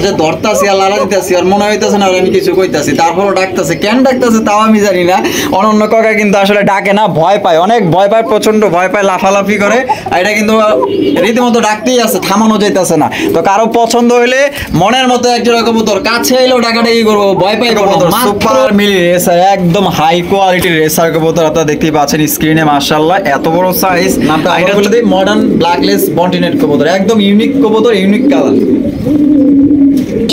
যে ধরতাছি আর লালা দিতেছি আর মনে হইতেছে না আমি কিছু কইতাছি, তারপরও ডাকতেছে। কেন ডাকতেছে তাও আমি জানি না। অনন্য কাকা কিন্তু আসলে ডাকে না, ভয় পায়, অনেক ভয় পায়, প্রচন্ড ভয় পায়, লাফালাফি করে। আর এটা কিন্তু রীতিমতো ডাকতেই আছে, থামানো যাইতেছে না। তো কারো পছন্দ হইলে মনের মতো একজোড়া কবুতর কাছে এলেও ডাকাডাকি করবো, ভয় পাই কবুতর। সুপার মিলি রেসার, একদম হাই কোয়ালিটির রেসার কবুতর আপনারা দেখতেই পাচ্ছেন স্ক্রিনে। মাশাআল্লাহ এত বড় সাইজ। এটা হচ্ছে মডার্ন ব্ল্যাকলেস বন্টিনেট কবুতর, একদম ইউনিক কবুতর, ইউনিক কালার।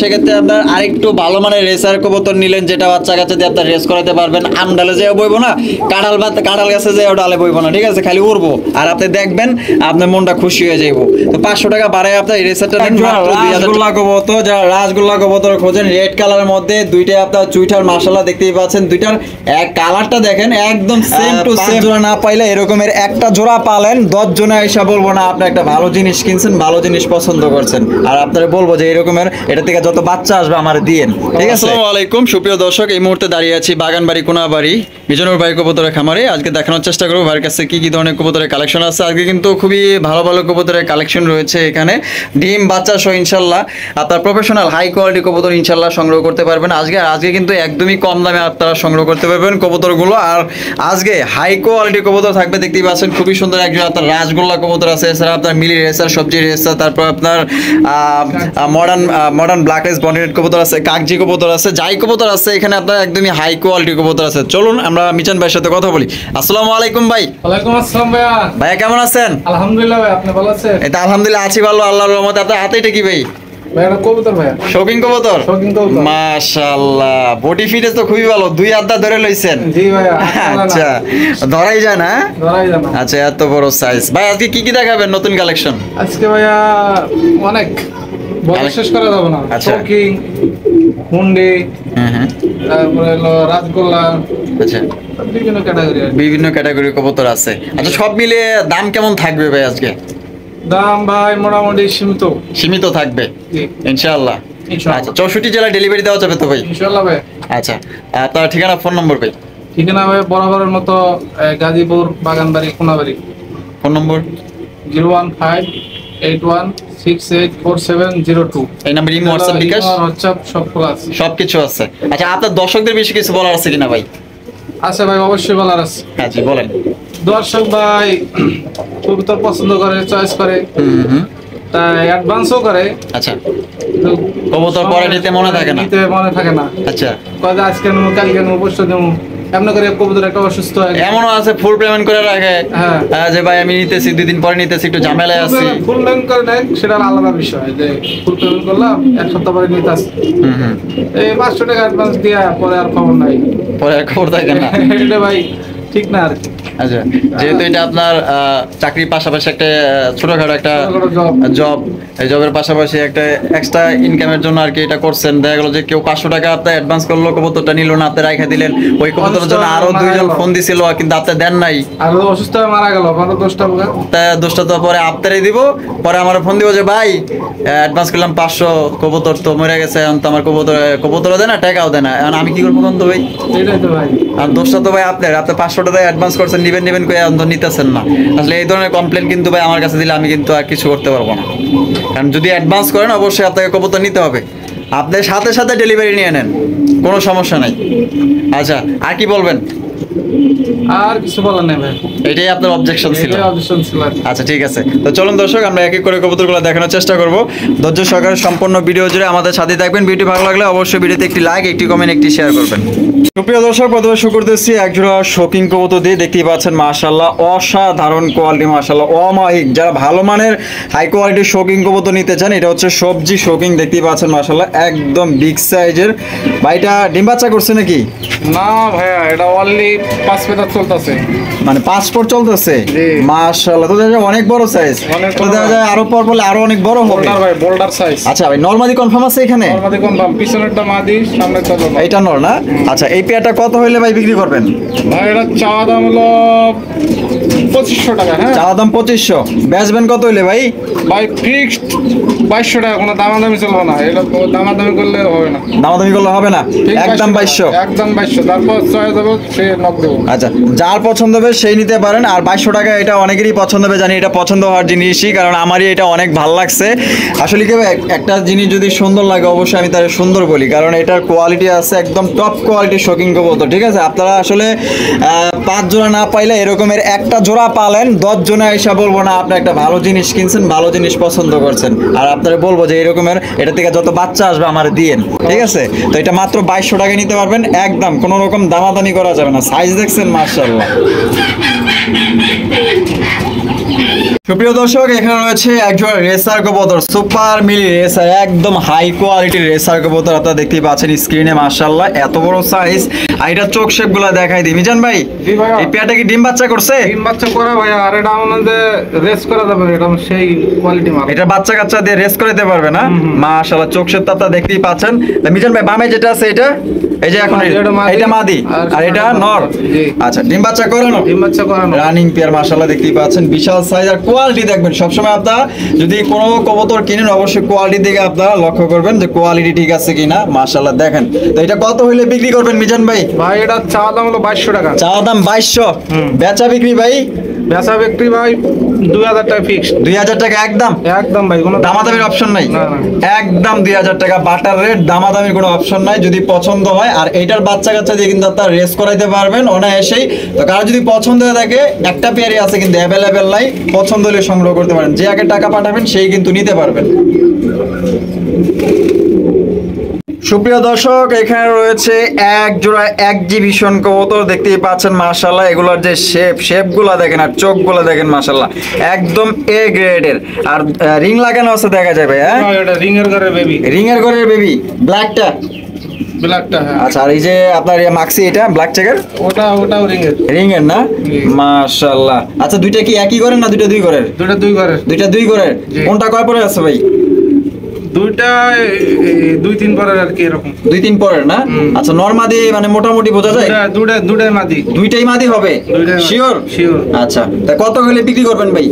সেক্ষেত্রে আপনার আরেকটু ভালো মানের রেসার কবুতর নিলেন, যেটা বাচ্চা কাছে দিয়ে আপনার রেস করাতে পারবেন। আমডালে যেও বইবো না, কাঁঠাল গাছে যেও ডালে বইবো না, ঠিক আছে, খালি উড়বো আর আপনি দেখবেন আপনার মনটা খুশি হয়ে যাইবো। তো 500 টাকা বাড়ায় আপনার এই রেসারটা রাসগোল্লা কবুতর, যারা রাসগোল্লা কবুতর খোঁজেন রেড কালারের মধ্যে, দুইটাই আপনার চুইঠার মাশাআল্লাহ দেখতেই পাচ্ছেন। দুইটার এক কালারটা দেখেন, একদম সেম টু সেম। জোড়া না পাইলে এরকমের একটা জোড়া পালেন, 10 জনে এসে বলবো না আপনি একটা ভালো জিনিস কিনছেন, ভালো জিনিস পছন্দ করছেন। আর আপনারা বলবো যে এরকমের এটা থেকে যত বাচ্চা আসবে আমার দিয়েন, ঠিক আছে। আসসালামু আলাইকুম সুপ্রিয় দর্শক, এই মুহূর্তে দাঁড়িয়ে আছি বাগানবাড়ি কোনাবাড়ি মিজানুর ভাই কবুতরের খামারে। আজকে দেখানোর চেষ্টা করবো ভাইয়ের কাছে কি কি ধরনের কবুতরের কালেকশন আছে। আজকে কিন্তু খুবই ভালো ভালো কবুতরের কালেকশন রয়েছে এখানে, ডিম বাচ্চা সহ ইনশাল্লাহ আপনার প্রফেশনাল হাই কোয়ালিটি কবুতর ইনশাল্লাহ সংগ্রহ করতে পারবেন। আজকে কিন্তু একদমই কম দামে আপনারা সংগ্রহ করতে পারবেন কবুতরগুলো। আর আজকে হাই কোয়ালিটি কবুতর থাকবে, দেখতেই পাচ্ছেন খুবই সুন্দর একজন আপনার রাসগোল্লা কবুতর আছে, এছাড়া আপনার মিলি রেসার, সবজি রেসার, তারপর আপনার মডার্ন ব্ল্যাকলেস বন্টিনেট কবুতর আছে, কাগজি কবুতর আছে, যাই কবুতর আছে এখানে আপনার একদমই হাই কোয়ালিটি কবুতর আছে। চলুন আমরা মিজান ভাইয়ের সাথে কথা বলি। আসসালামু আলাইকুম ভাই। ওয়ালাইকুম আসসালাম ভাইয়া। ভাইয়া কেমন আছেন? আলহামদুলিল্লাহ ভাই, আপনি ভালো আছেন? এটা আলহামদুলিল্লাহ আছি ভালো, আল্লাহর রহমতে। আপনার হাতে এটা কি ভাই? ভাই এটা কবুতর ভাইয়া। শৌখিন কবুতর? শৌখিন কবুতর। মাশাআল্লাহ, বডি ফিটনেস তো খুবই ভালো, 2 হাত ধরে লইছেন। জি ভাইয়া। আচ্ছা, ধরাই যায় না? ধরাই যায় না। আচ্ছা, এত বড় সাইজ। ভাই আজকে কি কি দেখাবেন নতুন কালেকশন? আজকে ভাইয়া অনেক বলে শেষ করা যাবে না। আচ্ছা। শৌখিন, হুন্ডি, তারপরে হলো রাসগোল্লা, আচ্ছা, বিভিন্ন ক্যাটাগরির কবুতর আছে। আচ্ছা, সব মিলিয়ে দাম কেমন থাকবে ভাই আজকে? দাম ভাই মোটামুটি সীমিত থাকবে জি ইনশাআল্লাহ। ইনশাআল্লাহ। আচ্ছা, 64 জেলা ডেলিভারি দেওয়া যাবে তো ভাই? ইনশাআল্লাহ ভাই। আচ্ছা, আপনার ঠিকানা, ফোন নম্বর ভাই? ঠিকানা ভাই বরাবরের মতো গাজীপুর বাগানবাড়ি কোনাবাড়ি। Phone number? 01581684702। এই number imo, WhatsApp, bKash? WhatsApp সব খোলা আছে, সবকিছু আছে। আচ্ছা, আপনার দর্শকদের বেশি কিছু বলার আছে কিনা ভাই? আছে ভাই, অবশ্যই বলার আছে। হ্যাঁ জি, বলেন। দর্শক ভাই কবুতর পছন্দ করে, চয়েস করে, তাই অ্যাডভান্সও করে। আচ্ছা, কবুতর পরে নিতে মনে থাকে না? নিতে মনে থাকে না। আচ্ছা, কয় আজকে নেবো, কালকে নেবো, পরশু নেবো, এমন করে কবুতর একটা অসুস্থ হয়। এমনও আছে ফুল পেমেন্ট করে রাখে, হ্যাঁ, যে ভাই আমি নিতেছি, 2 দিন পরে নিতেছি, একটু ঝামেলায় আছি। ফুল পেমেন্ট করে নেয়, সেটা আলাদা বিষয়। যে ফুল পেমেন্ট করলাম, 1 সপ্তাহ পরে নিতে আসি, এই 500 টাকা অ্যাডভান্স দিয়া পরে আর খবর নাই, পরে আর খবর থাকে না। এটা ভাই ঠিক না আর কি। আচ্ছা, যেহেতু এটা আপনার চাকরির পাশাপাশি একটা ছোটখাটো একটা জব, এই জবের পাশাপাশি একটা এক্সট্রা ইনকামের জন্য আর কি এটা করছেন। দেখা গেল যে কেউ 500 টাকা আপনি অ্যাডভান্স করলো, কবুতরটা নিল না, আপনি রাইখা দিলেন। ওই কবুতরের জন্য আরো 2 জন ফোন দিছিল, কিন্তু আপনি দেন নাই, আর অসুস্থ হয়ে মারা গেল, আমার দোষটা দোষটা তো পরে আপনারই দিব। পরে আমার ফোন দিব যে ভাই অ্যাডভান্স করলাম 500, কবুতর তো মরে গেছে, এখন তো আমার কবুতরও দেয় না, টাকাও দেয় না, এখন আমি কি করবো তো ভাই? এটাই তো ভাই, আর দোষটা তো ভাই আপনার। আপনি 500 টাকা অ্যাডভান্স করছেন, নিবেন করে নিতেছেন না। আসলে এই ধরনের কমপ্লেন কিন্তু ভাই আমার কাছে দিলে আমি কিন্তু আর কিছু করতে পারবো না। কারণ যদি অ্যাডভান্স করেন অবশ্যই আপনাকে কবুতর নিতে হবে, আপনি সাথে সাথে ডেলিভারি নিয়ে নেন, কোনো সমস্যা নাই। আচ্ছা, আর কি বলবেন? আর কিছু বলার নেই ভাই, এটাই আপনার অবজেকশন ছিল? ছিল। আচ্ছা, ঠিক আছে। তো চলুন দর্শক, আমরা এক এক করে কবুতরগুলো দেখানোর চেষ্টা করব। ধৈর্য সহকারে সম্পূর্ণ ভিডিও জুড়ে আমাদের সাথে থাকবেন। ভিডিও ভালো লাগলে অবশ্যই ভিডিওতে একটি লাইক, একটি কমেন্ট, একটি শেয়ার করবেন। সুপ্রিয় দর্শক, প্রথমে শুরু করতেছি একজোড়া শৌখিন কবুতর দিয়ে। দেখতেই পাচ্ছেন মাশাআল্লাহ, অসাধারণ কোয়ালিটি, মাশাআল্লাহ অমায়িক। যারা ভালো মানের হাই কোয়ালিটির শৌখিন কবুতর নিতে চান, এটা হচ্ছে সবজি শৌখিন। দেখতেই পাচ্ছেন মাশাআল্লাহ একদম বিগ সাইজের। ভাইটা ডিম বাচ্চা করছে নাকি? না ভাইয়া, এটা অনলি 5 পেটা চলতেছে, মানে 5 পর চলতেছে। মাশাআল্লাহ, তো দেখা যায় অনেক বড় সাইজ, তো দেখা যায় আরো পর বলে আরো অনেক বড় হবে ভাই, বোল্ডার সাইজ। আচ্ছা ভাই, নরমাদি কনফার্ম আছে এখানে? নরমাদি কনফার্ম, পিছনেরটা মাদি, সামনেরটা নর। এইটা নর না? আচ্ছা, এই পেয়ারটা কত হইলে ভাই বিক্রি করবেন? ভাই এটা চাওয়া দাম হলো 2500 টাকা। হ্যাঁ, চাওয়া দাম 2500, বেচবেন কত হইলে ভাই? ভাই ফিক্সড 2200 টাকা, কোনো দামাদামি চলবে না। এটা দামাদামি করলে হবে না, দামাদামি করলে হবে না, একদম 2200। একদম 2200, তারপর চয়েস হবে, সে নক দেবো। আচ্ছা, যার পছন্দ হবে সেই নিতে পারেন। আর 2200 টাকা এটা অনেকেরই পছন্দ হবে, জানি এটা পছন্দ হওয়ার জিনিসই, কারণ আমারই এটা অনেক ভালো লাগছে। আসলে কি একটা জিনিস যদি সুন্দর লাগে অবশ্যই আমি তার সুন্দর বলি, কারণ এটার কোয়ালিটি আছে একদম টপ কোয়ালিটির শৌখিন কবুতর। ঠিক আছে, আপনারা আসলে 5 জোড়া না পাইলে এরকমের একটা জোড়া পালেন, 10 জনে এসে বলবো না আপনি একটা ভালো জিনিস কিনছেন, ভালো জিনিস পছন্দ করছেন। আর আপনারা বলবো যে এরকমের এটা থেকে যত বাচ্চা আসবে আমার দিয়েন। ঠিক আছে, তো এটা মাত্র 2200 টাকায় নিতে পারবেন, একদম কোনো রকম দামাদানি করা যাবে না। সাইজ দেখছেন মাশাআল্লাহ। সুপ্রিয় দর্শক, এখানে রয়েছে একজন রেসার কবুতর, সুপার মিলি রেসার, একদম হাই কোয়ালিটির রেসার কবুতর। আপনারা দেখতেই পাচ্ছেন স্ক্রিনে মাশাআল্লাহ এত বড় সাইজ। আর এটা চোখ শেপ গুলা দেখাই দিই মিজান ভাই। জি ভাইয়া। এই পেয়ারটা কি ডিম বাচ্চা করছে? ডিম বাচ্চা করা ভাইয়া, আর এটা আমাদের রেস করা যাবে, এটা সেই কোয়ালিটি মাল। এটা বাচ্চা কাচ্চা দিয়ে রেস করে দিতে পারবে না? মাশাআল্লাহ, চোখ শেপটা আপনারা দেখতেই পাচ্ছেন। তা মিজান ভাই বামে যেটা আছে এটা, এই যে এখন এটা মাদি আর এটা নর। জি। আচ্ছা, ডিম বাচ্চা করানো? ডিম বাচ্চা করানো। রানিং পেয়ার মাশাআল্লাহ দেখতেই পাচ্ছেন, বিশাল সাইজ। আর কোয়ালিটি দেখবেন সবসময় আপনারা যদি কোনো কবুতর কিনেন অবশ্যই কোয়ালিটির দিকে আপনারা লক্ষ্য করবেন যে কোয়ালিটি ঠিক আছে কিনা। মাশাআল্লাহ দেখেন। তো এটা কত হইলে বিক্রি করবেন মিজান ভাই? ভাই এটা চা দাম হলো 2200 টাকা। চা দাম 2200, বেচা বিক্রি ভাই? বেচা বিক্রি ভাই 2000 টাকা ফিক্সড। 2000 টাকা একদম? একদম ভাই, কোনো দামাদামির অপশন নাই? না, না। একদম 2000 টাকা বাটার রেট, দামাদামির কোনো অপশন নাই যদি পছন্দ হয়। আর এইটার বাচ্চা কাচ্চা দিয়ে কিন্তু আপনারা রেস করাইতে পারবেন অনায়াসেই। তো কারো যদি পছন্দ হয়ে থাকে, একটা পেয়ারই আছে কিন্তু অ্যাভেলেবেল নাই, পছন্দ হলে সংগ্রহ করতে পারেন। যে আগে টাকা পাঠাবেন সেই কিন্তু নিতে পারবেন। সুপ্রিয় দর্শক, এখানে রয়েছে এক জোড়া এক্সিবিশন কবুতর, দেখতেই পাচ্ছেন মাশাআল্লাহ। এগুলোর যে শেপগুলো দেখেন আর চোখগুলো দেখেন মাশাআল্লাহ একদম এ গ্রেডের। আর রিং লাগানো আছে দেখা যাবে। হ্যাঁ, এটা রিং এর ঘরে বেবি। রিং এর ঘরের বেবি, ব্ল্যাকটা? ব্ল্যাকটা, হ্যাঁ। আচ্ছা, আর এই যে আপনার মাক্সি এটা ব্ল্যাক চেকের, ওটাও রিং এর। রিং এর না? জি। মাশাআল্লাহ। আচ্ছা, দুইটা কি একই ঘরের না দুইটা দুই ঘরের? দুইটা দুই ঘরের। দুইটা দুই ঘরের। জি। কোনটা কয় পরে আছে ভাই? দুইটা 2-3 পরের আর কি, এরকম 2-3 পরের না? আচ্ছা, নরমাদি মানে মোটামুটি বোঝা যায়? দুইটাই মাদি। দুইটাই মাদি হবে? দুইটাই শিওর? শিওর। আচ্ছা, তা কত হলে বিক্রি করবেন ভাই?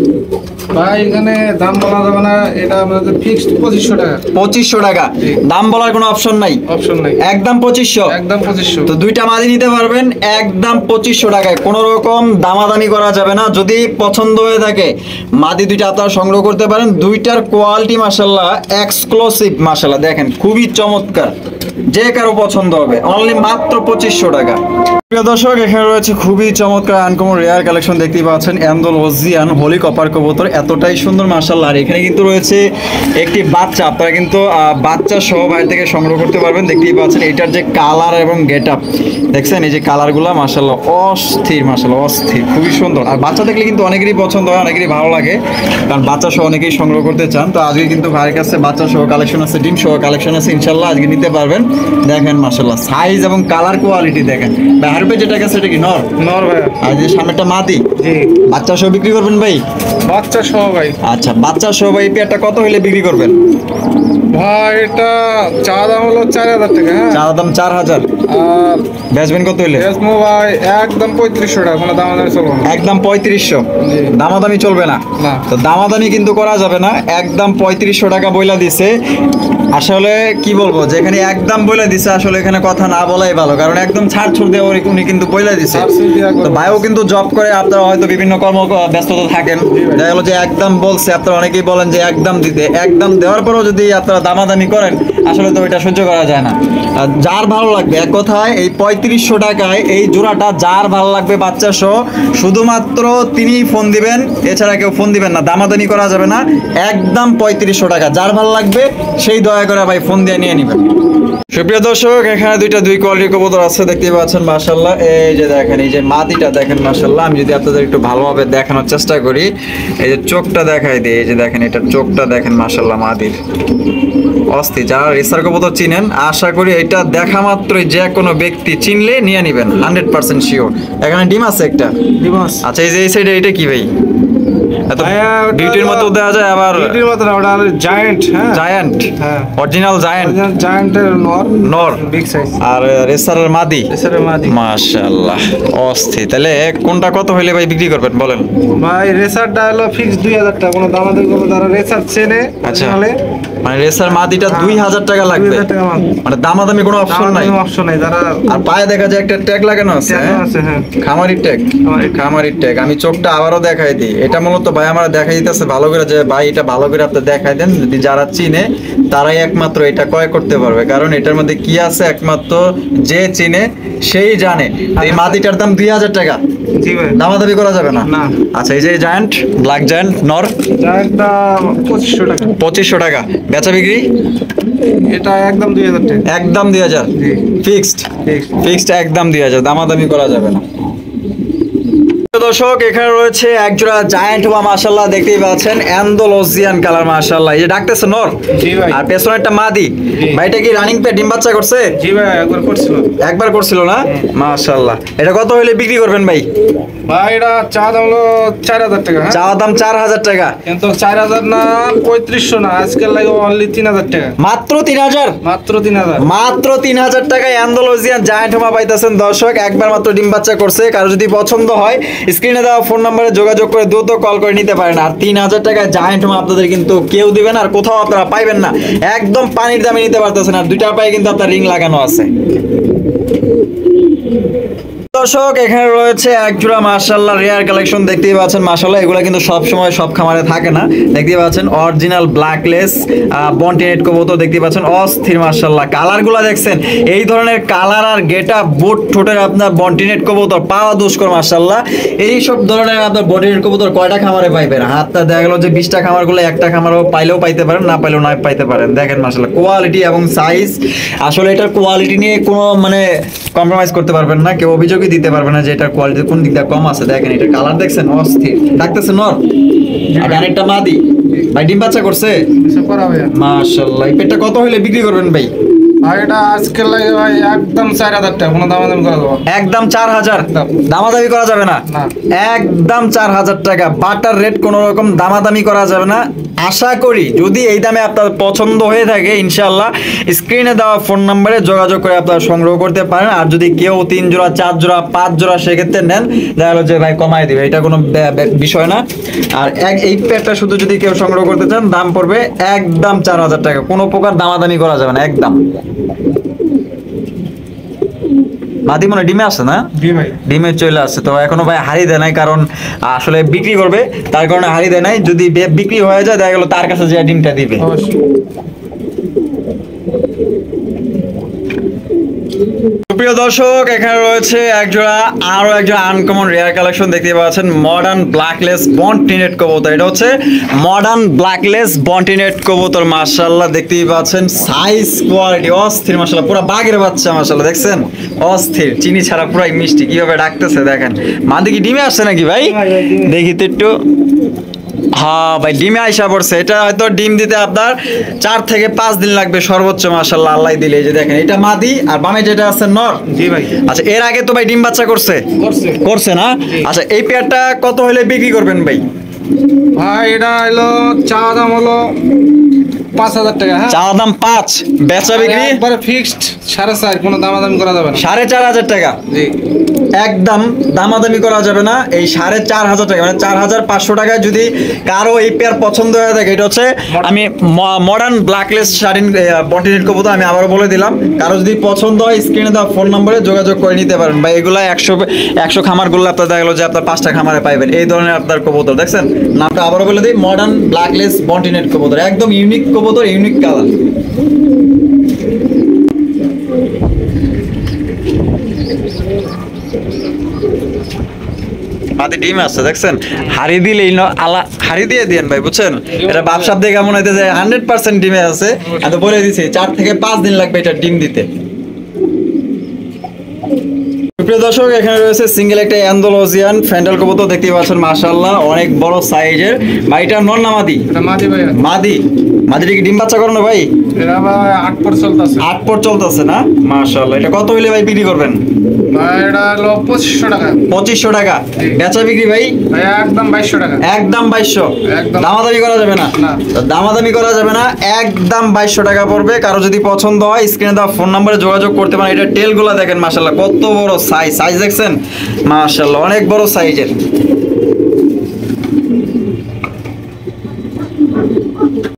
ভাই এখানে দাম বলা যাবে না, এটা আমাদের ফিক্সড 2500 টাকা। 2500 টাকা? জি। দাম বলার কোনো অপশন নাই? অপশন নাই, একদম 2500? একদম 2500। তো দুইটা মাদি নিতে পারবেন একদম 2500 টাকায়, কোনো রকম দামাদামি করা যাবে না। যদি পছন্দ হয়ে থাকে মাদি দুইটা আপনারা সংগ্রহ করতে পারেন। দুইটার কোয়ালিটি মাশাআল্লাহ এক্সক্লুসিভ মাশাআল্লাহ, দেখেন খুবই চমৎকার, যে কারো পছন্দ হবে। অনলি মাত্র 2500 টাকা। প্রিয় দর্শক, এখানে রয়েছে খুবই চমৎকার আনকমন রেয়ার কালেকশন, দেখতেই পাচ্ছেন অ্যান্ডল ওজিয়ান হোলি কপার কবুতর, এতটাই সুন্দর মাশাআল্লাহ। আর এখানে কিন্তু রয়েছে একটি বাচ্চা, আপনারা কিন্তু বাচ্চা সহ বাইরে থেকে সংগ্রহ করতে পারবেন। দেখতেই পাচ্ছেন এটার যে কালার এবং গেট আপ দেখছেন, এই যে কালারগুলো মাশাআল্লাহ অস্থির, মাশাআল্লাহ অস্থির, খুবই সুন্দর। আর বাচ্চা দেখলে কিন্তু অনেকেরই পছন্দ হয়, অনেকেরই ভালো লাগে, কারণ বাচ্চা সহ অনেকেই সংগ্রহ করতে চান। তো আজকে কিন্তু ভাইয়ের কাছে বাচ্চা সহ কালেকশন আছে, ডিম সহ কালেকশন আছে, ইনশাল্লাহ আজকে নিতে পারবেন। দেখেন মাশাআল্লাহ সাইজ এবং কালার কোয়ালিটি দেখেন। বাহারুপে যেটা গেছে এটা কি নর? নর ভাই। আর যে সামনেটা মাদি? জি। বাচ্চা সহ বিক্রি করবেন ভাই? বাচ্চা সহ ভাই। আচ্ছা, বাচ্চা সহ ভাই পেয়ারটা কত হইলে বিক্রি করবেন? ভাই এটা চা দাম হলো 4000 টাকা। হ্যাঁ, চা দাম 4000। আর বেচবেন কত হইলে? এসমো ভাই একদম 3500 টাকা, কোনো দামাদামি চলবে না। একদম 3500? জি। দামাদামি চলবে না? না। তো দামাদামি কিন্তু করা যাবে না, একদম 3500 টাকা বইলা দিছে। আসলে কি বলবো, যেখানে একদম বইলা দিছে আসলে এখানে কথা না বলাই ভালো, কারণ একদম ছাড় ছুড় দিয়ে উনি কিন্তু বইলা দিছে। তো ভাইও কিন্তু জব করে, আপনারা হয়তো বিভিন্ন কর্ম ব্যস্ততা থাকেন, দেখা গেলো যে একদম বলছে, আপনারা অনেকেই বলেন যে একদম দিতে, একদম দেওয়ার পরেও যদি আপনারা দামাদামি করেন আসলে তো ওইটা সহ্য করা যায় না। আর যার ভালো লাগবে, এক কথায় এই 3500 টাকায় এই জোড়াটা যার ভালো লাগবে বাচ্চা সহ, শুধুমাত্র তিনিই ফোন দিবেন, এছাড়া কেউ ফোন দিবেন না, দামাদামি করা যাবে না, একদম 3500 টাকা। যার ভালো লাগবে সেই দয়া করে ভাই ফোন দিয়ে নিয়ে নেবেন। সুপ্রিয় দর্শক, এখানে দুই কোয়ালিটির কবুতর আছে, দেখতে পাচ্ছেন মাশাআল্লাহ। এই যে দেখেন, এই যে মাদিটা দেখেন মাশাআল্লাহ। আমি যদি আপনাদের একটু ভালোভাবে দেখানোর চেষ্টা করি, এই যে চোখটা দেখাই দিই, এই যে দেখেন এটার চোখটা দেখেন মাশাআল্লাহ, মাদির অস্থির। যারা রেসার কবুতর চিনেন আশা করি এটা দেখা মাত্রই যে কোনো ব্যক্তি চিনলে নিয়ে নেবেন, 100% শিওর। এখানে ডিম আছে একটা? ডিমাস। আচ্ছা, এই যে এই সাইডে এটা কি ভাই? এত বিউটির মতো দেওয়া যায়, আবার বিউটির মতো না, ওটা জায়ান্ট। হ্যাঁ, জায়ান্ট, হ্যাঁ, অরিজিনাল জায়ান্ট। জায়ান্টের নর, বিগ সাইজ। আর রেসারের মাদি? রেসারের মাদি। মাশাআল্লাহ অস্থির। তাহলে কোনটা কত হইলে ভাই বিক্রি করবেন বলেন? ভাই রেসারটা হলো ফিক্স 2000 টাকা, কোনো দামাদামি করবে, যারা রেসার চেনে আচ্ছা। তাহলে মানে রেসার মাদিটা 2000 টাকা লাগবে, 2000 টাকা মাত্র। মানে দামাদামি কোনো অপশন নাই। অপশন নাই যারা আর পায়ে দেখা যায় একটা ট্যাগ লাগানো আছে, ট্যাগ হ্যাঁ? আছে, হ্যাঁ। খামারি ট্যাগ, খামারি ট্যাগ। আমি চোখটা আবারও দেখাই দিই, এটা মূলত ভাই আমার দেখাই দিতেছে ভালো করে, যে ভাই এটা ভালো করে আপনি দেখাই দেন, যদি যারা চিনে তারাই একমাত্র এটা ক্রয় করতে পারবে, কারণ এটার মধ্যে কি আছে একমাত্র যে চিনে সেই জানে। এই মাদিটার দাম 2000 টাকা, জি ভাই। দামাদামি করা যাবে না? না। আচ্ছা, এই যে জায়ান্ট, ব্ল্যাক জায়ান্ট নর যারটা 2500 টাকা, 2500 টাকা, বেচা বিক্রি এটা একদম 2000 টাকা। একদম 2000, জি। Fixed, Fixed। ফিক্সড একদম 2000, দামাদামি করা যাবে না। দর্শক, এখানে রয়েছে একজোড়া জায়ান্ট বা মাশাআল্লাহ, দেখতেই পাচ্ছেন অ্যান্ডালুসিয়ান কালার মাশাআল্লাহ। এই যে ডাকতেছে নর, জি ভাই। আর পেছনে একটা মাদি। জি। ভাইটা কি রানিং পে ডিম বাচ্চা করছে? জি ভাই, একবার করছিল। একবার করছিল না? মাশাআল্লাহ। এটা কত হলে বিক্রি করবেন ভাই? ভাই এটা চা দাম হলো 4000 টাকা, হ্যাঁ। চাওয়া দাম 4000 টাকা, কিন্তু 4000 না, 3500 না, আজকাল লাগে অনলি 3000 টাকা, মাত্র 3000, মাত্র 3000। মাত্র 3000 টাকায় অ্যান্ডালুসিয়ান জায়ান্ট হোমা পাইতেছেন দর্শক। একবার মাত্র ডিম বাচ্চা করছে। কারো যদি পছন্দ হয় স্ক্রিনে দেওয়া ফোন নম্বরে যোগাযোগ করে দ্রুত কল করে নিতে পারেন। আর 3000 টাকায় জায়ান্ট হোমা আপনাদের কিন্তু কেউ দিবেন আর কোথাও আপনারা পাইবেন না, একদম পানির দামে নিতে পারতেছেন। আর দুইটার পায়ে কিন্তু আপনার রিং লাগানো আছে। দর্শক, এখানে রয়েছে একজোড়া মাশাআল্লাহ রেয়ার কালেকশন, দেখতেই পাচ্ছেন মাশাআল্লাহ। এগুলা কিন্তু সব সময় সব খামারে থাকে না, দেখতেই পাচ্ছেন অরিজিনাল ব্ল্যাকলেস বন্টিনেট কবুতর, দেখতেই পাচ্ছেন অস্থির মাশাআল্লাহ। কালারগুলো দেখছেন, এই ধরনের কালার আর গেটা বুট ঠোঁটের আপনার বন্টিনেট কবুতর পাওয়া দুষ্কর মাশাআল্লাহ। এই সব ধরনের আপনার বন্টিনেট কবুতর কয়টা খামারে পাইবেন? হাতটা দেখা গেল যে 20টা খামারগুলো একটা খামারও পাইলেও পাইতে পারেন, না পাইলেও না পাইতে পারেন। দেখেন মাশাআল্লাহ কোয়ালিটি এবং সাইজ, আসলে এটার কোয়ালিটি নিয়ে কোনো মানে কম্প্রোমাইজ করতে পারবেন না, কেউ অভিযোগই দিতে পারবে না যে এটার কোয়ালিটি কোন দিকটা কম আছে। দেখেন এটা কালার দেখছেন অস্থির, ডাকতেছে নর, আর ডানেরটা মাদি। ভাই ডিম বাচ্চা করছে এসব করা ভাই। মাশাআল্লাহ। এই পেটটা কত হইলে বিক্রি করবেন ভাই? ভাই এটা আজকাল লাগে ভাই একদম 4000 টাকা, কোনো দামাদামি করা যাবে না। একদম 4000, একদম। দামাদামি করা যাবে না? না। একদম 4000 টাকা, বাটার রেট কোনো রকম দামাদামি করা যাবে না। আশা করি যদি এই দামে আপনার পছন্দ হয়ে থাকে, ইনশাআল্লাহ স্ক্রিনে দেওয়া ফোন নম্বরে যোগাযোগ করে আপনারা সংগ্রহ করতে পারেন। আর যদি কেউ 3 জোড়া 4 জোড়া 5 জোড়া সেক্ষেত্রে নেন, দেখা গেলো যে ভাই কমাই দিবে, এটা কোনো বিষয় না। আর এই প্যাকটা শুধু যদি কেউ সংগ্রহ করতে চান, দাম পড়বে একদম 4000 টাকা, কোনো প্রকার দামাদামি করা যাবে না একদম। মাদি মনে হয় ডিমে আছে না? জি ভাই। ডিমে চলে আসছে তো, এখনো ভাই হারি দেয় নাই, কারণ আসলে বিক্রি করবে তার কারণে হারি দেয় নাই। যদি বিক্রি হয়ে যায় দেখা গেল তার কাছে যে ডিমটা দিবে। অবশ্যই। প্রিয় দর্শক, এখানে রয়েছে একজোড়া আরো একজোড়া আনকমন রেয়ার কালেকশন, দেখতে পাচ্ছেন মডার্ন ব্ল্যাকলেস বন্টিনেট কবুতর। এটা হচ্ছে মডার্ন ব্ল্যাকলেস বন্টিনেট কবুতর মাশাআল্লাহ, দেখতেই পাচ্ছেন সাইজ কোয়ালিটি অস্থির মাশাআল্লাহ, পুরো বাঘের বাচ্চা মাশাআল্লাহ, দেখছেন অস্থির, চিনি ছাড়া পুরাই মিষ্টি, কিভাবে ডাকতেছে দেখেন। মাদি কি ডিমে আসছে নাকি ভাই? দেখি তো একটু। হ্যাঁ ভাই, ডিমে আইসা পড়ছে। এটা হয়তো ডিম দিতে আপনার 4 থেকে 5 দিন লাগবে সর্বোচ্চ মাশাআল্লাহ, আল্লাহ দিলে। এই যে দেখেন এটা মাদি, আর বামে যেটা আছে নর। জি ভাই। আচ্ছা, এর আগে তো ভাই ডিম বাচ্চা করছে করছে। করছে না? আচ্ছা, এই পেয়ারটা কত হলে বিক্রি করবেন ভাই? ভাই এটা হলো চা দাম হলো 5000 টাকা, হ্যাঁ। চাওয়া দাম 5, বেচা বিক্রি একবারে ফিক্সড 4.5, কোনো দামাদামি করা যাবে না। 4500 টাকা, জি। একদম দামাদামি করা যাবে না। এই 4500 টাকা মানে 4500 টাকায় যদি কারো এই পেয়ার পছন্দ হয়ে থাকে, এটা হচ্ছে আমি মডার্ন ব্ল্যাকলেস শাড়িন বন্টিনেট কবুতর, আমি আবারও বলে দিলাম। কারো যদি পছন্দ হয় স্ক্রিনে দেওয়া ফোন নম্বরে যোগাযোগ করে নিতে পারেন ভাই। এগুলা 100 খামারগুলো আপনার দেখা গেলো যে আপনার 5টা খামারে পাইবেন এই ধরনের আপনার কবুতর। দেখছেন নামটা আবারও বলে দিই, মডার্ন ব্ল্যাকলেস বন্টিনেট কবুতর, একদম ইউনিক কবুতর, ইউনিক কালার। মাটি ডিম আছে দেখছেন, হাড়ি দিলেই হাড়ি দিয়ে দিয়েন ভাই, বুঝছেন? এটা বাপসাপ দিয়ে কেমন হইতে যায় 100% ডিমে আছে। আমি তো বলে দিছি 4 থেকে 5 দিন লাগবে এটা ডিম দিতে। প্রিয় দর্শক, এখানে রয়েছে সিঙ্গেল একটা অ্যান্ডালুসিয়ান ফ্যান্টাল কবুতর, দেখতে পাচ্ছেন মাশাআল্লাহ অনেক বড় সাইজের। ভাই এটা নর না মাদি? এটা মাদি ভাই। মাদি। মাদিটা কি ডিম বাচ্চা করানো ভাই? এটা ভাই 8 পর চলতেছে। 8 পর চলতেছে না? মাশাআল্লাহ। এটা কত হইলে ভাই বিক্রি করবেন? ভাই এটা হলো 2500 টাকা। 2500 টাকা, বেচা বিক্রি ভাই? ভাই একদম 2200 টাকা। একদম 2200, একদম। দামাদামি করা যাবে না? না। দামাদামি করা যাবে না, একদম 2200 টাকা পড়বে। কারো যদি পছন্দ হয় স্ক্রিনে দেওয়া ফোন নম্বরে যোগাযোগ করতে পারেন। এটা টেলগুলো দেখেন মাশাআল্লাহ কত বড় সাইজ দেখছেন মাশাআল্লাহ, অনেক বড় সাইজের।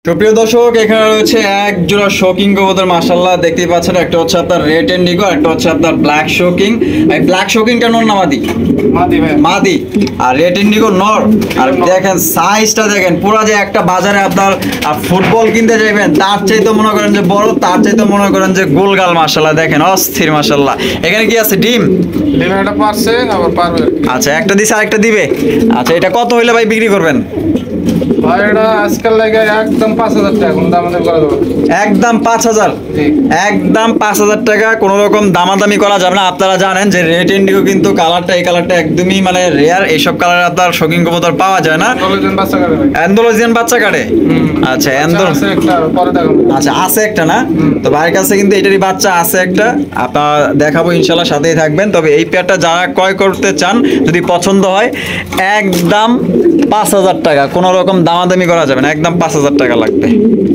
সুপ্রিয় দর্শক, এখানে রয়েছে এক জোড়া শোকিং কবুতর মাশাআল্লাহ দেখতেই পাচ্ছেন। একটা হচ্ছে আপনার রেড ইন্ডিগো, একটা হচ্ছে আপনার ব্ল্যাক শোকিং। এই ব্ল্যাক শোকিংটা নর না মাদি? মাদি ভাই। মাদি। আর রেড ইন্ডিগো নর। আর দেখেন সাইজটা দেখেন, পুরো যে একটা বাজারে আপনার ফুটবল কিনতে যাবেন তার চাইতে মনে করেন যে বড়, তার চাইতে মনে করেন যে গোলগাল মাশাআল্লাহ দেখেন অস্থির মাশাআল্লাহ। এখানে কি আছে? ডিম। ডিম একটা পারছে আবার পারবে। আচ্ছা, একটা দিছে আরেকটা দিবে। আচ্ছা, এটা কত হইলে ভাই বিক্রি করবেন? ভাই এটা আজকাল লাগে একদম 5,000 টাকা, কোনো দামাদামি করা যাবে না। একদম 5,000। একদম 5,000 টাকা, কোনো রকম দামাদামি করা যাবে না। আপনারা জানেন যে রেড ইন্ডিগো কিন্তু কালারটা, এই কালারটা একদমই মানে রেয়ার। এইসব কালার আপনার শৌখিন কবুতর পাওয়া যায় না। অ্যান্ডালুজিয়ান বাচ্চা কাটে ভাই। অ্যান্ডালুজিয়ান বাচ্চা কাটে। আচ্ছা, আছে একটা, পরে দেখাবো। আচ্ছা, আছে একটা না? তো ভাইয়ের কাছে কিন্তু এটারই বাচ্চা আছে একটা, আপনার দেখাবো ইনশাল্লাহ, সাথেই থাকবেন। তবে এই পেয়ারটা যারা ক্রয় করতে চান, যদি পছন্দ হয়, একদম 5,000 টাকা, কোনো রকম দামাদামি করা যাবে না। একদম 5,000 টাকা লাগবে।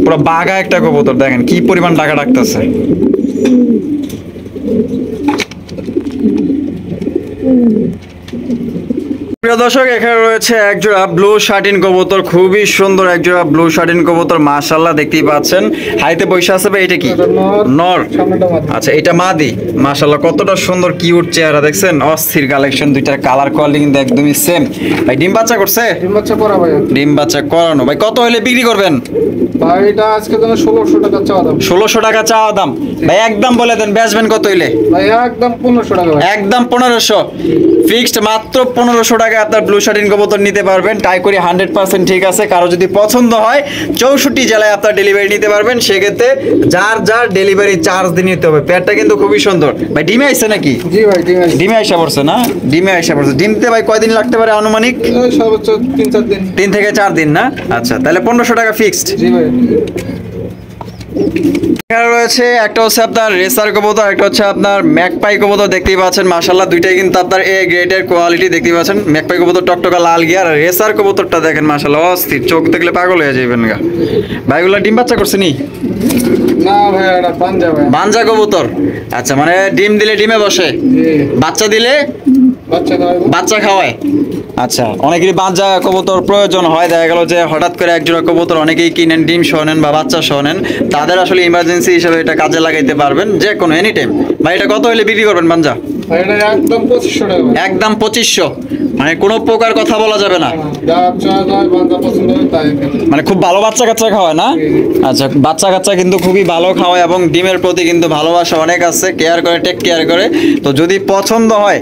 পুরো বাঘা একটা কবুতর, দেখেন কি পরিমাণ টাকা রাখতেছে। প্রিয় দর্শক, এখানে রয়েছে এক জোড়া ব্লু শার্টিন কবুতর, খুবই সুন্দর এক জোড়া ব্লু শার্টিন কবুতর মাশাআল্লাহ দেখতেই পাচ্ছেন। হাইতে বসে আছে ভাই, এটা কি? নর। আচ্ছা, এটা মাদি। মাশাআল্লাহ কতটা সুন্দর কিউট চেহারা, দেখছেন? অস্থির কালেকশন, দুইটার কালার কোয়ালিটি কিন্তু একদমই সেম। ভাই ডিম বাচ্চা করছে? ডিম বাচ্চা করা ভাই। ডিম বাচ্চা করানো। ভাই কত হলে বিক্রি করবেন? ভাই এটা আজকে জন্য 1600 টাকা চাওয়া দাম। 1600 টাকা চাওয়া দাম। ভাই একদম বলে দেন, বেচবেন কত হইলে? ভাই একদম 1500 টাকা ভাই। একদম 1500 ফিক্সড, মাত্র 1500 টাকা আপনার ব্লু শার্টিন কবুতর নিতে পারবেন। ট্রাই করি 100% ঠিক আছে। কারো যদি পছন্দ হয় 64 জেলায় আপনার ডেলিভারি নিতে পারবেন। সেক্ষেত্রে যার যার ডেলিভারি চার্জ দিয়ে নিতে হবে। পেয়ারটা কিন্তু খুবই সুন্দর। ভাই ডিমে আইছে নাকি? জি ভাই, ডিম আছে। ডিমে আইসা পড়ছে না? ডিমে আইসা পড়ছে। ডিমতে ভাই কয়দিন লাগতে পারে আনুমানিক? এই সর্বোচ্চ 3-4 দিন। 3 থেকে 4 দিন না? আচ্ছা, তাহলে 1500 টাকা ফিক্সড। জি ভাই। এখানে রয়েছে একটা হচ্ছে আপনার রেসার কবুতর, একটা হচ্ছে আপনার ম্যাকপাই কবুতর দেখতেই পাচ্ছেন মাশাআল্লাহ। দুইটাই কিন্তু আপনার এ গ্রেডের কোয়ালিটি দেখতেই পাচ্ছেন। ম্যাকপাই কবুতর টকটকা লাল গিয়ার, আর রেসার কবুতরটা দেখেন মাশাআল্লাহ অস্থির, চোখ দেখলে পাগল হয়ে যাবেন গা। ভাইগুলো ডিম বাচ্চা করছে নি? না ভাই, এটা পাঞ্জা ভাই। বাঞ্জা কবুতর। আচ্ছা, মানে ডিম দিলে ডিমে বসে, জি। বাচ্চা দিলে বাচ্চা খাওয়াবো। বাচ্চা খাওয়ায়। আচ্ছা, অনেকেরই বাচ্চা কবুতর প্রয়োজন হয়। দেখা গেল যে হঠাৎ করে একজোড়া কবুতর অনেকেই কিনেন, ডিম সহ নেন বা বাচ্চা সহ নেন, তাদের আসলে ইমার্জেন্সি হিসেবে এটা কাজে লাগাইতে পারবেন যে কোনো এনি টাইম। ভাই এটা কত হলে বিক্রি করবেন বাঞ্জা? ভাই এটা একদম 2500 টাকা ভাই। একদম 2500, মানে কোনো প্রকার কথা বলা যাবে না। যা চাওয়া যায়, বাচ্চা পছন্দ হয় তাই কিনে। মানে খুব ভালো বাচ্চা কাচ্চা খাওয়ায় না? আচ্ছা, বাচ্চা কাচ্চা কিন্তু খুবই ভালো খাওয়ায় এবং ডিমের প্রতি কিন্তু ভালোবাসা অনেক আছে, কেয়ার করে, টেক কেয়ার করে। তো যদি পছন্দ হয়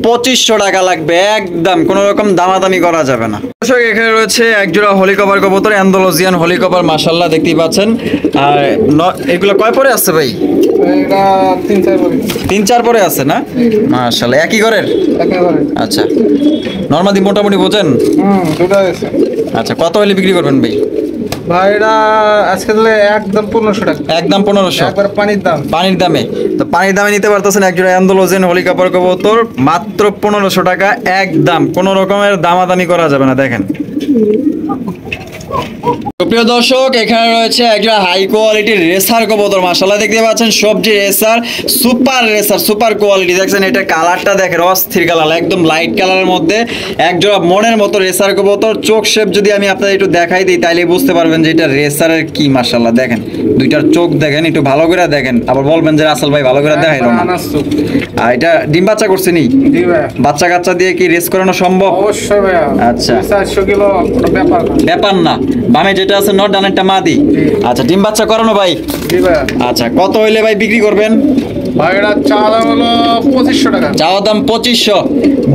2500 টাকা লাগবে, একদম কোনো রকম দামাদামি করা যাবে না। দর্শক, এখানে রয়েছে একজোড়া হলিকভার কবুতর, অ্যান্ডালুজিয়ান হলিকভার মাশাআল্লাহ দেখতেই পাচ্ছেন। আর এগুলো কয় পরে আসছে ভাই? এটা 3-4 পরে। 3-4 পরে আছে না? মাশাআল্লাহ, একই ঘরের? একেবারে। আচ্ছা, নরমালি মোটামুটি বোঝেন? দুটো আছে। আচ্ছা, কত হলে বিক্রি করবেন ভাই? ভাই এটা আজকে দিলে একদম 1500 টাকা। একদম 1500, একবার পানির দাম। পানির দামে। তো পানির দামে নিতে পারতেছেন একজোড়া অ্যান্ডালুজিয়ান হলিকভার কবুতর মাত্র 1500 টাকা, একদম কোনো রকমের দামাদামি করা যাবে না। দেখেন প্রিয় দর্শক, এখানে রয়েছে একটা হাই কোয়ালিটির রেসার কবুতর মাশাআল্লাহ দেখতে পাচ্ছেন। সবজি racer, super racer, super quality. দেখছেন এটা কালারটা দেখেন অস্থির কালার, একদম লাইট কালারের মধ্যে একজোড়া মনের মতো রেসার কবুতর। চোখ শেপ যদি আমি আপনাদের একটু দেখাই দিই তাহলে বুঝতে পারবেন যে এটা রেসারের কি। মাশাআল্লাহ দেখেন দুইটার চোখ দেখেন, একটু ভালো করে দেখেন, আবার বলবেন যে রাসেল ভাই ভালো করে দেখাইলো না। আর এটা ডিম বাচ্চা করছে নি? জি ভাই। বাচ্চা কাচ্চা দিয়ে কি রেস করানো সম্ভব? অবশ্যই ভাই। আচ্ছা। 400 কিলো ব্যাপার না। ব্যাপার না। বামে যেটা আছে নট, ডানেরটা মাদি। আচ্ছা, ডিম বাচ্চা করানো ভাই? জি ভাই। আচ্ছা, কত হইলে ভাই বিক্রি করবেন? ভাই এটা চাওয়া দাম হলো 2500 টাকা। চাওয়া দাম 2500,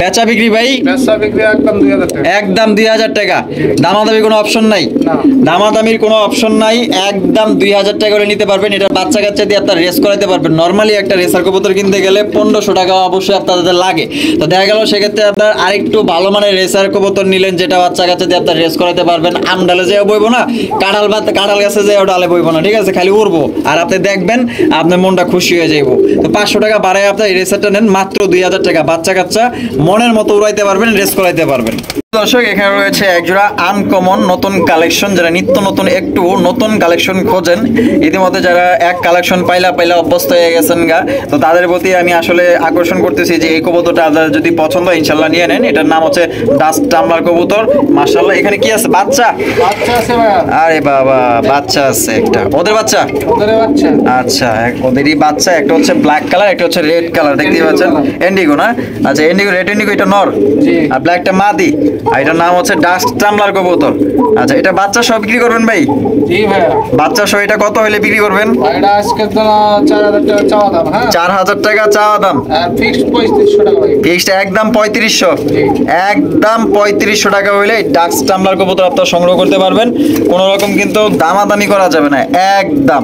বেচা বিক্রি ভাই? বেচা বিক্রি একদম 2000 টাকা। একদম 2000 টাকা। দামাদামির কোনো অপশন নাই? না। দামাদামির কোনো অপশন নাই, একদম 2000 টাকা করে নিতে পারবেন। এটা বাচ্চা কাচ্চা দিয়ে আপনার রেস করাতে পারবেন। নর্মালি একটা রেসার কবুতর কিনতে গেলে 1500 টাকা অবশ্যই আপনাদের লাগে। তো দেখা গেল সেক্ষেত্রে আপনার আরেকটু ভালো মানের রেসার কবুতর নিলেন, যেটা বাচ্চা কাচ্চা দিয়ে আপনার রেস করাতে পারবেন। আমডালে যেও বইবো না, কাঁঠাল গাছে যেও ডালে বইবো না, ঠিক আছে? খালি উড়বো আর আপনি দেখবেন আপনার মনটা খুশি হয়ে যাইবো। তো 500 টাকা বাড়ায় আপনার এই রেসারটা নেন, মাত্র 2000 টাকা। বাচ্চা কাচ্চা মনের মতো উড়াইতে পারবেন, রেস করাইতে পারবেন। দর্শক এখানে রয়েছে একজোড়া আনকমন নতুন কালেকশন, যারা নিত্য নতুন একটু নতুন কালেকশন খোঁজেন, ইতিমধ্যে যারা এক কালেকশন পাইলা অভ্যস্ত হয়ে গেছেন গা, তো তাদের প্রতি আমি আসলে আকর্ষণ করতেছি যে এই কবুতরটা আপনাদের যদি পছন্দ হয় ইনশাল্লাহ নিয়ে নেন। এটার নাম হচ্ছে ডাস্ট টাম্বলার কবুতর। মাশাআল্লাহ, এখানে কি আছে? বাচ্চা? বাচ্চা আছে ভাইয়া। আরে বাবা, বাচ্চা আছে একটা। ওদের বাচ্চা? ওদের বাচ্চা। আচ্ছা, ওদেরই বাচ্চা। একটা হচ্ছে ব্ল্যাক কালার, একটা হচ্ছে রেড কালার, দেখতেই পাচ্ছেন। এন্ডিগো না? আচ্ছা, এন্ডিগো, রেড এন্ডিগো এটা নর, জি। আর ব্ল্যাকটা মাদি। আর এটার নাম হচ্ছে ডাস্ট টাম্বলার কবুতর। আচ্ছা, এটা বাচ্চা সহ বিক্রি করবেন ভাই? জি ভাইয়া। বাচ্চা সহ এটা কত হলে বিক্রি করবেন? এটা আজকের জন্য 4000 টাকা চাওয়া দাম। হ্যাঁ, 4000 টাকা চাওয়া দাম। আর ফিক্সড 3500 টাকা ভাই। ফিক্সড একদম 3500। জি। একদম 3500 টাকা হইলে ডাস্ট টাম্বলার কবুতর আপনারা সংগ্রহ করতে পারবেন। কোনো রকম কিন্তু দামাদামি করা যাবে না, একদম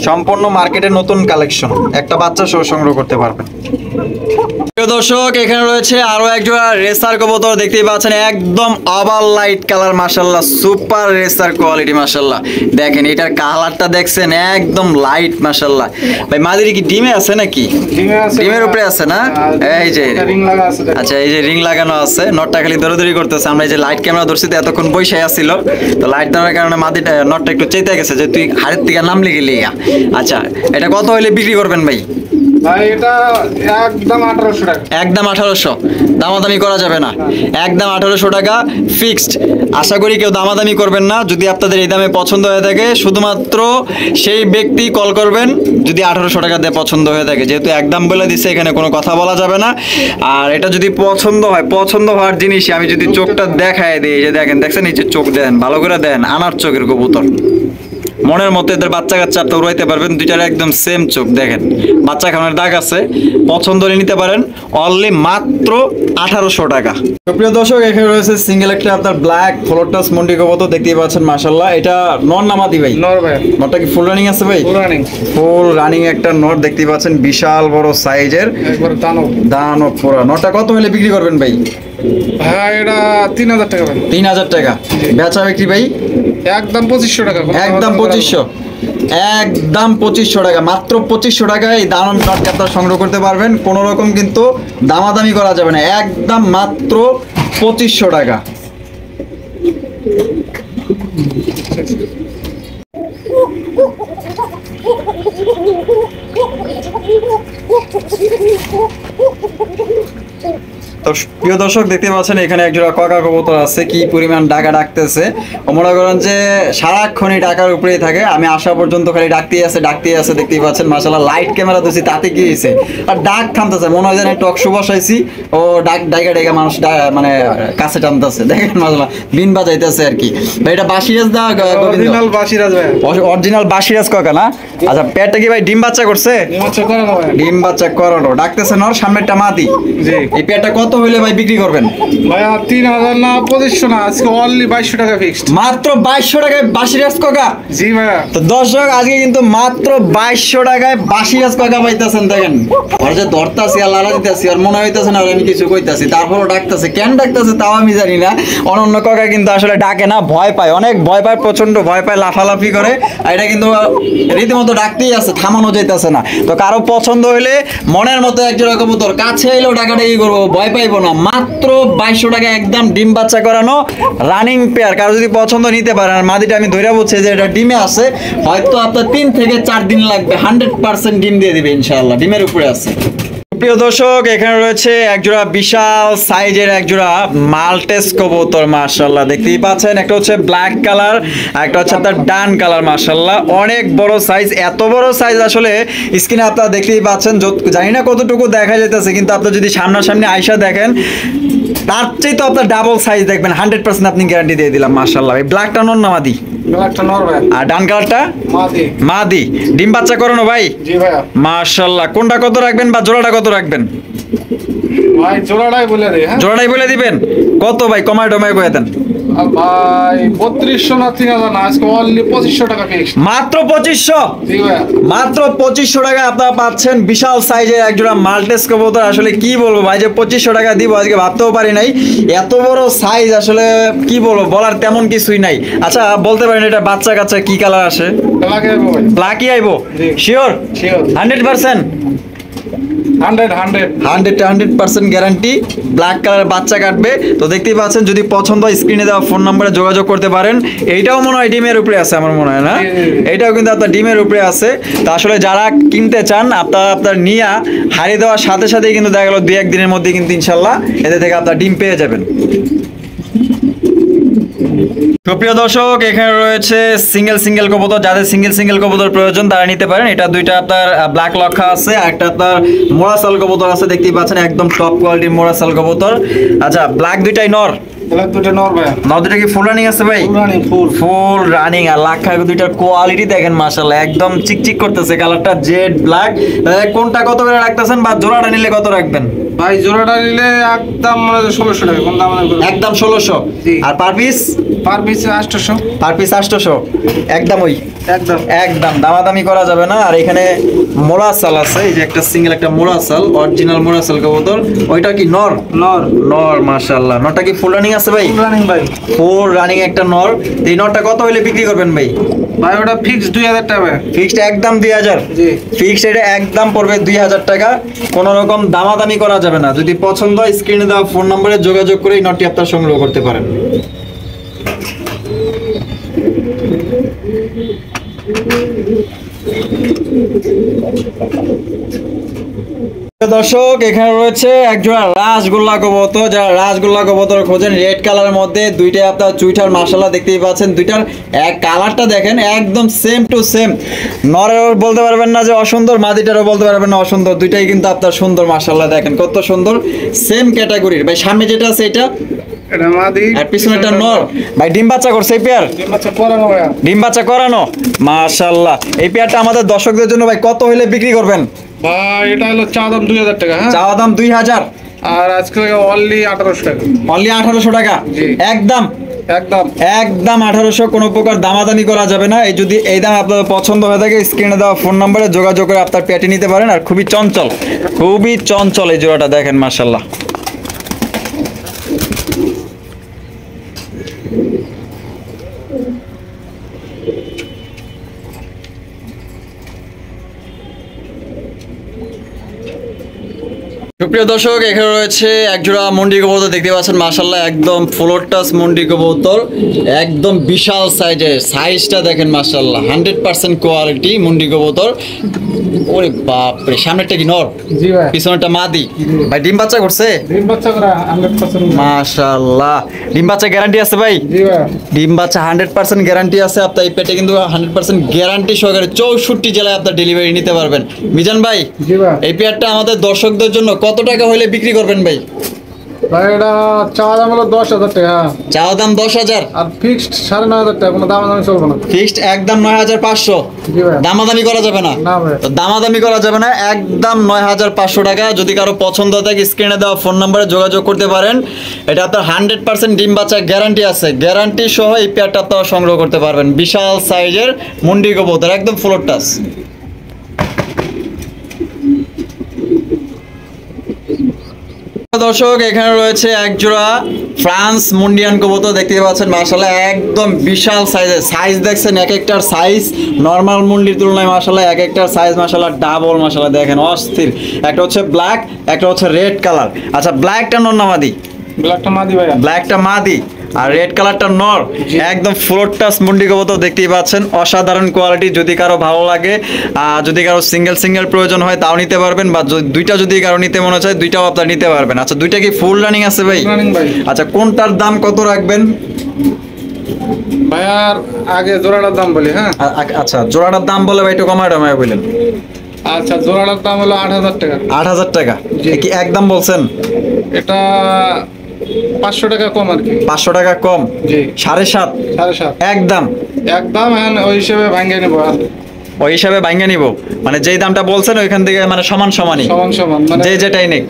সম্পূর্ণ মার্কেটের নতুন কালেকশন। একটা বাচ্চা সহ সংগ্রহ করতে পারবেন। প্রিয় দর্শক, এখানে রয়েছে আরো একজোড়া রেসার কবুতর, দেখতেই পাচ্ছেন একদম ওভার লাইট কালার, মাশাআল্লাহ সুপার রেসার কোয়ালিটি। মাশাআল্লাহ, দেখেন এটার কালারটা দেখছেন একদম লাইট। মাশাআল্লাহ ভাই, মাদিরি কি ডিমে আছে নাকি? ডিমের উপরে আছে না? এই যে রিং লাগা আছে। আচ্ছা, এই যে রিং লাগানো আছে, নটটা খালি দৌড়াদৌড়ি করতেছে। আমরা এই যে লাইট ক্যামেরা ধরছি তো এতক্ষণ বসে আসছিল, তো লাইট দেওয়ার কারণে মাদিটা নটটা একটু চেতে গেছে যে তুই হাড়ের থেকে নামলি গেলি। আচ্ছা, এটা কত হইলে বিক্রি করবেন ভাই? ভাই এটা একদম 1800 টাকা। একদম 1800, দামাদামি করা যাবে না। একদম 1800 টাকা ফিক্সড। আশা করি কেউ দামাদামি করবেন না। যদি আপনাদের এই দামে পছন্দ হয়ে থাকে, শুধুমাত্র সেই ব্যক্তি কল করবেন যদি 1800 টাকা দিয়ে পছন্দ হয়ে থাকে। যেহেতু একদম বলে দিচ্ছে, এখানে কোনো কথা বলা যাবে না। আর এটা যদি পছন্দ হয়, পছন্দ হওয়ার জিনিসই আমি যদি চোখটা দেখায় দিই, এই যে দেখেন, দেখছেন এই যে চোখ দেন, ভালো করে দেন, আনার চোখের কবুতর। মনের মতো এদের বাচ্চা কাচ্চা আপনি উড়াইতে পারবেন। দুইটার একদম সেম চোখ, দেখেন বাচ্চা খাওয়ানোর দাগ আছে। পছন্দ হলে নিতে পারেন, অনলি মাত্র 1800 টাকা। প্রিয় দর্শক, এখানে রয়েছে সিঙ্গেল একটা আপনার ব্ল্যাক ফ্লোটাস মন্ডি কবুতর, দেখতেই পাচ্ছেন। মাশাআল্লাহ, এটা নর নামাদি ভাই? নর ভাই। নরটা কি ফুল রানিং আছে ভাই? Full running. ফুল রানিং একটা নর, দেখতেই পাচ্ছেন বিশাল বড় সাইজের, একবার দানব। দানব পুরা। নরটা কত হলে বিক্রি করবেন ভাই? ভাই এটা 3000 টাকা ভাই। 3000 টাকা বেচা বিক্রি ভাই? একদম 2500 টাকা। একদম 2500, একদম 2500 টাকা, মাত্র 2500 টাকায় এই দানব নটটা আপনারা সংগ্রহ করতে পারবেন। কোনো রকম কিন্তু দামাদামি করা যাবে না, একদম মাত্র 2500 টাকা। তো প্রিয় দর্শক, দেখতে পাচ্ছেন এখানে একজোড়া কাকা কবুতর আছে, কি পরিমাণ ডাকা ডাকতেছে। মনে করেন যে সারাক্ষণই ডাকার উপরেই থাকে। আমি আসা পর্যন্ত খালি ডাকতেই আছে, দেখতেই পাচ্ছেন। মাশাআল্লাহ, লাইট ক্যামেরা দিয়েছি, তাতে কি হয়েছে, আর ডাক থামতেছে। মনে হয় যেন টক শো বসাইছি, ও ডাইকা মানুষ মানে কাছে টানতেছে। দেখেন মাশাআল্লাহ, বিন বাজাইতেছে আর কি। ভাই এটা বাসিরাজ দা? অরিজিনাল বাসিরাজ ভাই। অরিজিনাল বাসিরাজ কাকা না? আচ্ছা, পেটটা কি ভাই ডিম বাচ্চা করছে? ডিম বাচ্চা করানো, ডাকতেছে নর, সামনেরটা মাদি। জি। এই পেটটা কত হইলে ভাই বিক্রি করবেন? ভাই 3000 না 2500 না, আজকে অনলি 2200 টাকা ফিক্সড। মাত্র 2200 টাকায় বাসিরাজ কাকা? জি ভাইয়া। তো দর্শক, আজকে কিন্তু মাত্র 2200 টাকায় বাসিরাজ কাকা পাইতেছেন। দেখেন আর যে ধরতাছি আর লালা দিতেছি, আর মনে হইতেছে না আমি কিছু কইতাছি, তারপরও ডাকতেছে। কেন ডাকতেছে তাও আমি জানি না। অনন্য কাকা কিন্তু আসলে ডাকে না, ভয় পায়, অনেক ভয় পায়, প্রচন্ড ভয় পায়, লাফালাফি করে। আর এটা কিন্তু রীতিমতো ডাকতেই আছে, থামানো যাইতেছে না। তো কারো পছন্দ হইলে মনের মতো একজোড়া কবুতর কাছে এলেও ডাকাডাকি করবো, ভয় পাইবো না। মাত্র 2200 টাকা, একদম ডিম বাচ্চা করানো রানিং পেয়ার। কারো যদি পছন্দ নিতে পারেন। আর মাদিটা আমি ধরে বলছি যে এটা ডিমে আছে, হয়তো আপনার 3 থেকে 4 দিন লাগবে, 100% ডিম দিয়ে দিবে ইনশাআল্লাহ, ডিমের উপরে আছে। প্রিয় দর্শক, এখানে রয়েছে একজোড়া বিশাল সাইজের একজোড়া মাল্টেস কবুতর। মাশাআল্লাহ, দেখতেই পাচ্ছেন, একটা হচ্ছে ব্ল্যাক কালার, একটা হচ্ছে আপনার ডান কালার। মাশাআল্লাহ, অনেক বড় সাইজ। এত বড় সাইজ আসলে স্ক্রিনে আপনারা দেখতেই পাচ্ছেন, জানি না কতটুকু দেখা যাইতেছে, কিন্তু আপনারা যদি সামনাসামনি আইসা দেখেন, তার চেয়ে তো আপনার ডাবল সাইজ দেখবেন, 100% আপনি গ্যারান্টি দিয়ে দিলাম। মাশাআল্লাহ, এই ব্ল্যাকটা নর না মাদি? ব্ল্যাকটা নর ভাই। আর ডান কালারটা মাদি। মাদি, ডিম বাচ্চা করানো ভাই? জি ভাইয়া। মাশাআল্লাহ, কোনটা কত রাখবেন বা জোড়াটা কত রাখবেন ভাই? জোড়াটাই বলে দেই। হ্যাঁ, জোড়াটাই বলে দিবেন। কত ভাই? কমায় টমায় কয়ে দেন ভাই। 3200 না 3000 না, আজকে অনলি 2500 টাকা ফিক্সড। মাত্র 2500। জি ভাইয়া। মাত্র 2500 টাকা আপনারা পাচ্ছেন বিশাল সাইজের একজোড়া মাল্টেস কবুতর। আসলে কি বলবো ভাই, যে 2500 টাকা দিব আজকে ভাবতেও পারি নাই। এত বড় সাইজ, আসলে কি বলবো, বলার তেমন কিছুই নাই। আচ্ছা, বলতে পারেন এটা বাচ্চা কাচ্চা কি কালার আসে? লাগে ভাই। ব্ল্যাকই আইবো? জি। শিওর? শিওর। 100%? 100% গ্যারান্টি, ব্ল্যাক কালারের বাচ্চা কাটবে। তো দেখতেই পাচ্ছেন, যদি পছন্দ হয় স্ক্রিনে দেওয়া ফোন নম্বরে যোগাযোগ করতে পারেন। এইটাও মনে হয় ডিমের উপরে আছে আমার মনে হয়, না? এইটাও কিন্তু আপনার ডিমের উপরে আছে। তো আসলে যারা কিনতে চান আপনার নিয়া হারিয়ে দেওয়ার সাথে সাথেই কিন্তু দেখা গেল 2-1 দিনের মধ্যে কিন্তু ইনশাল্লাহ এদের থেকে আপনার ডিম পেয়ে যাবেন। সুপ্রিয় দর্শক, এখানে রয়েছে সিঙ্গেল কবুতর। যাদের সিঙ্গেল কবুতর প্রয়োজন তারা নিতে পারেন। এটা দুইটা আপনার ব্ল্যাক লক্ষা আছে, আর একটা আপনার মোরাসাল কবুতর আছে। দেখতেই পাচ্ছেন একদম টপ কোয়ালিটির মোরাসাল কবুতর। আচ্ছা, ব্ল্যাক দুইটাই নর? দুইটা কি ফুল রানিং আছে ভাই? Full running. আর লাক্ষা দুইটার কোয়ালিটি দেখেন মাশাআল্লাহ, একদম চিকচিক করতেছে কালারটা, জেড ব্ল্যাক। কোনটা কত করে রাখতেছেন বা জোড়াটা নিলে কত রাখবেন ভাই? জোড়াটা নিলে একদম 1600 টাকা, কোন দাম? একদম 1600। আর per piece? Per piece 800। Per piece 800 একদম। ওই একদম দামাদামি করা যাবে না। আর এখানে মোরাসাল আছে, এই যে একটা সিঙ্গেল একটা মোরাসাল, অরিজিনাল মোরাসাল কবুতর। ওইটা কি নর? নর মাশাআল্লাহ। নরটা কি ফুল রানিং আছে ভাই? ফুল রানিং ভাই, ফুল রানিং একটা নর। এই নরটা কত হইলে বিক্রি করবেন ভাই? ভাই ওটা ফিক্সড 2000 টাকা। ফিক্সড একদম 2000? জি, ফিক্সড এটা একদম পড়বে 2000 টাকা। কোনো রকম দামাদামি করা যাবে না। যদি পছন্দ হয় স্ক্রিনে দেওয়া ফোন নম্বরে যোগাযোগ করে এই নটটি আপনারা সংগ্রহ করতে পারেন। দর্শক, এখানে রয়েছে একজোড়া রাসগোল্লা কবুতর। যারা রাসগোল্লা কবুতর খোঁজেন, রেড কালারের মধ্যে দুইটা আপনার চুইঠার মাশাআল্লাহ দেখতেই পাচ্ছেন। দুইটার এক কালারটা দেখেন একদম সেম টু সেম। নরেও বলতে পারবেন না যে অসুন্দর, মাদিটারও বলতে পারবেন না অসুন্দর। দুইটাই কিন্তু আপনার সুন্দর মাশাআল্লাহ, দেখেন কত সুন্দর, সেম ক্যাটাগরির। ভাই সামনে যেটা আছে এটা মাদি, আর পিছনেটা নর। ভাই ডিম বাচ্চা করছে এই পেয়ার? ডিম বাচ্চা করানো মাশাআল্লাহ। এই পেয়ারটা আমাদের দর্শকদের জন্য ভাই কত হইলে বিক্রি করবেন ভাই? এটা হলো চা দাম 2000 টাকা। হ্যাঁ, চাওয়া দাম 2000, আর আজকে অনলি 1800 টাকা। অনলি 1800 টাকা একদম। একদম 1800, কোনো প্রকার দামাদামি করা যাবে না। এই যদি এই দাম আপনাদের পছন্দ হয়ে থাকে স্ক্রিনে দেওয়া ফোন নম্বরে যোগাযোগ করে আপনার পেটে নিতে পারেন। আর খুবই চঞ্চল এই জোড়াটা দেখেন মাশাআল্লাহ। সুপ্রিয় দর্শক, এখানে রয়েছে একজোড়া মন্ডি কবুতর। দেখতে পাচ্ছেন মাশাআল্লাহ, একদম ফ্লোর টাচ মন্ডি কবুতর, একদম বিশাল সাইজের। সাইজটা দেখেন মাশাআল্লাহ, 100% কোয়ালিটি মন্ডি কবুতর। ওরে বাপ রে, সামনেরটা কি নর? জি ভাই, পিছনেরটা মাদি। ভাই ডিম বাচ্চা করছে? ডিম বাচ্চা করা 100%। মাশাআল্লাহ, ডিম বাচ্চা গ্যারান্টি আছে ভাই? জি ভাই, ডিম বাচ্চা 100% গ্যারান্টি আছে। আপনার এই পেটে কিন্তু 100% গ্যারান্টি সহকারে 64 জেলায় আপনার ডেলিভারি নিতে পারবেন। মিজান ভাই, জি ভাই, এই পেয়ারটা আমাদের দর্শকদের জন্য কত টাকা হলে বিক্রি করবেন ভাই? ভাই এটা চা দাম হলো 10000 টাকা। চাওয়া দাম 10,000, আর ফিক্সড 9500 টাকা, কোনো দামাদামি চলবে না। ফিক্সড একদম 9500। জি ভাই, দামাদামি করা যাবে না? না ভাই, তো দামাদামি করা যাবে না, একদম 9500 টাকা। যদি কারো পছন্দ থাকে স্ক্রিনে দেওয়া ফোন নম্বরে যোগাযোগ করতে পারেন। এটা আপনার 100% ডিম বাচ্চা গ্যারান্টি আছে। গ্যারান্টি সহ এই পেয়ারটা আপনারা সংগ্রহ করতে পারবেন। বিশাল সাইজের মুন্ডি কবুতর, একদম ফ্লোর টাচ। দর্শক, এখানে রয়েছে একজোড়া ফ্রান্স মুন্ডিয়ান কবুতর। দেখতে পাচ্ছেন মাশাআল্লাহ, একদম বিশাল সাইজের। সাইজ দেখছেন এক একটার সাইজ নরমাল মুন্ডির তুলনায় মাশাআল্লাহ এক একটার সাইজ মাশাআল্লাহ ডাবল। মাশাআল্লাহ দেখেন অস্থির। একটা হচ্ছে ব্ল্যাক, একটা হচ্ছে রেড কালার। আচ্ছা, ব্ল্যাকটা নর না মাদি? ব্ল্যাকটা মাদি ভাই। ব্ল্যাকটা মাদি আর রেড কালারটা নর। একদম ফ্লোর টাচ মুন্ডি কবুতর দেখতেই পাচ্ছেন, অসাধারণ কোয়ালিটি। যদি কারো ভালো লাগে, যদি কারো সিঙ্গেল প্রয়োজন হয় তাও নিতে পারবেন, বা দুইটা যদি কারো নিতে মনে চায় দুইটাও আপনারা নিতে পারবেন। আচ্ছা, দুইটা কি ফুল রানিং আছে ভাই? রানিং ভাই। আচ্ছা, কোনটার দাম কত রাখবেন ভাই? আর আগে জোড়াটার দাম বলি। হ্যাঁ, আচ্ছা, জোড়াটার দাম বলে ভাই একটু কমায় বললেন। আচ্ছা, জোড়াটার দাম হলো 8000 টাকা। 8000 টাকা কি একদম বলছেন? এটা 500 টাকা কম আর কি। 500 টাকা কম? জি, 7.5। 7.5 একদম একদম। এখন ওই হিসেবে ভাঙ্গে নেব। ওই হিসাবে ভাঙ্গা নিব, মানে যেই দামটা বলছেন ওইখান থেকে মানে সমানই সমান মানে যে যেটাই নেই।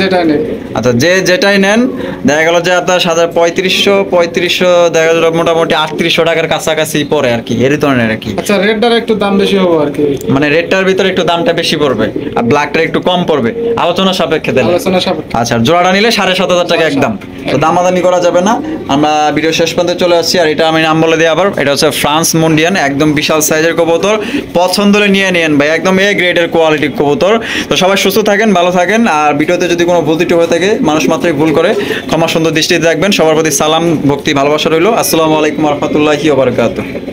যেটাই নেই। আচ্ছা, যে যেটাই নেন দেখা গেল যে আপনার 3500 দেখা গেল মোটামুটি 3800 টাকার কাছাকাছি পড়ে আর কি, এর ধরনের আর কি। আচ্ছা, রেডটার একটু দাম বেশি হবে আর কি, মানে রেডটার ভিতরে একটু দামটা বেশি পড়বে আর ব্ল্যাকটার একটু কম পড়বে, আলোচনা সাপেক্ষে দেন। আলোচনা সাপেক্ষে। আচ্ছা, জোড়াটা নিলে 7500 টাকা একদম। তো দামাদামি করা যাবে না। আমরা ভিডিও শেষ পর্যন্ত চলে আসছি। আর এটা আমি নাম বলে দিই আবার, এটা হচ্ছে ফ্রান্স মুন্ডিয়ান, একদম বিশাল সাইজের কবুতর। পছন্দ হলে নিয়ে নেন ভাই, একদম এ গ্রেডের কোয়ালিটির কবুতর। তো সবাই সুস্থ থাকেন, ভালো থাকেন। আর ভিডিওতে যদি কোনো ভুল ত্রুটি হয়ে থাকে, মানুষ মাত্রই ভুল করে, ক্ষমা সুন্দর দৃষ্টিতে দেখবেন। সবার প্রতি সালাম, ভক্তি, ভালোবাসা রইল। আসসালামু আলাইকুম রহমতুল্লাহি ওয়া বারাকাতুহু।